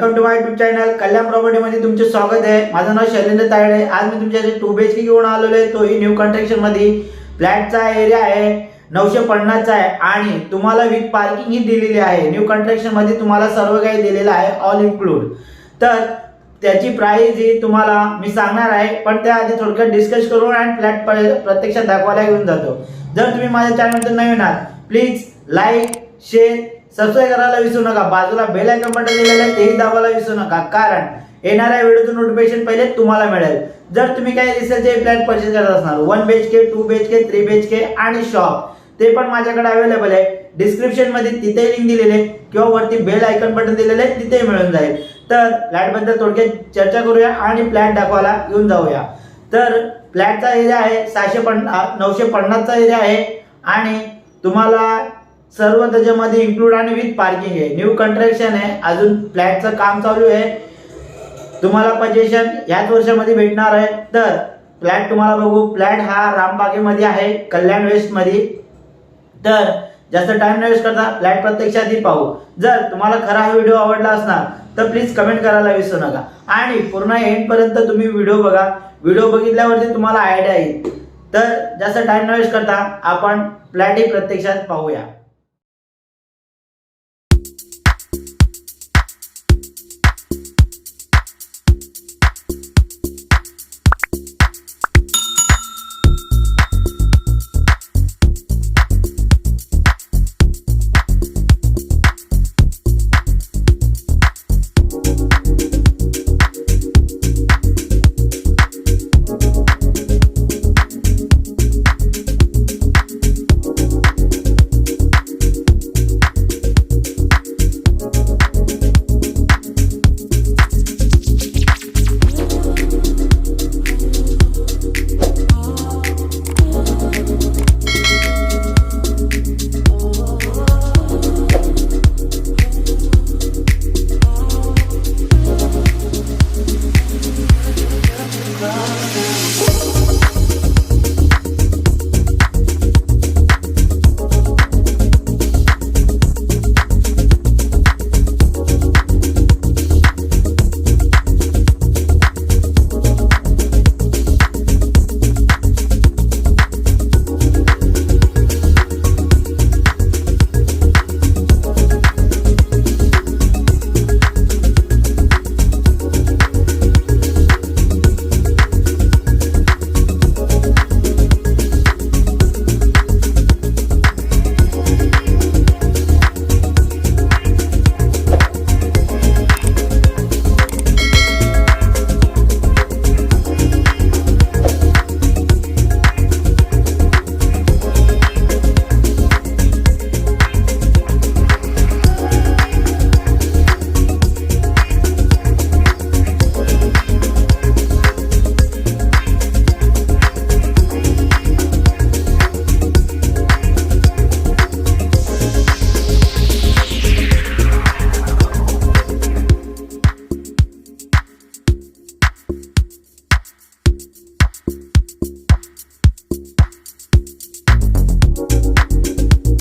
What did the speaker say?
Welcome to my YouTube channel Kalyan property मध्ये तुमचे स्वागत आहे। माझं नाव शैलेंद्र तायडे। आज मी तुमच्यासाठी 2 BHK घेऊन आलेलो आहे। तोही न्यू कन्स्ट्रक्शन मध्ये फ्लॅटचा एरिया आहे 950 चा आहे आणि तुम्हाला विथ पार्किंग ही दिलेली आहे। न्यू कन्स्ट्रक्शन मध्ये तुम्हाला सर्व काही दिलेलं आहे ऑल इन्क्लूड। तर त्याची प्राइस ही तुम्हाला मी सांगणार आहे, पण त्याआधी थोडक्यात डिस्कस करू आणि फ्लॅट प्रत्यक्षात दाखवायला घेऊन जातो। जर तुम्ही माझ्या चॅनलवर नवीन आहात प्लीज लाईक शेअर सबस्क्राइब करायला विसरू नका। बाजूला बेल आयकॉन बटन दिलेलं आहे तेही दाबायला विसरू नका, कारण येणाऱ्या व्हिडिओचं नोटिफिकेशन पहिले तुम्हाला मिळेल। जर तुम्ही काही रिसेलचे फ्लॅट परचेस करत असणार 1 BHK 2 BHK 3 BHK आणि शॉप, ते पण माझ्याकडे अवेलेबल आहे। डिस्क्रिप्शन मध्ये तिथे लिंक दिलेली आहे किंवा वरती बेल आयकॉन बटन दिलेले आहे तिथे मिळून जाईल। तर फ्लॅट बद्दल थोडक्यात चर्चा करूया आणि फ्लॅट दाखवायला घेऊन जाऊया। तर फ्लॅटचा एरिया आहे 950 चा एरिया आहे आणि तुम्हाला सर्व त्याच्यामध्ये इन्क्लूड आणि विथ पार्किंग आहे। न्यू कन्स्ट्रक्शन आहे, अजून फ्लॅटचं काम चालू आहे। तुम्हाला पोझिशन याच वर्षामध्ये भेटणार आहे। तर फ्लॅट तुम्हाला बघू, फ्लॅट हा रामबागेमध्ये आहे कल्याण वेस्ट मध्ये। तर जास्त टाइम न वेस्ट करता फ्लॅट प्रत्यक्षात पाहू। जर तुम्हाला खरा हा व्हिडिओ आवडला असणार तर प्लीज कमेंट करायला विसरू नका आणि पूर्ण एंड पर्यंत तुम्ही व्हिडिओ बघा। व्हिडिओ बघितल्यावरती तुम्हाला आयडिया येईल। तर जास्त टाइम न वेस्ट करता आपण फ्लॅट ही प्रत्यक्षात पाहूया।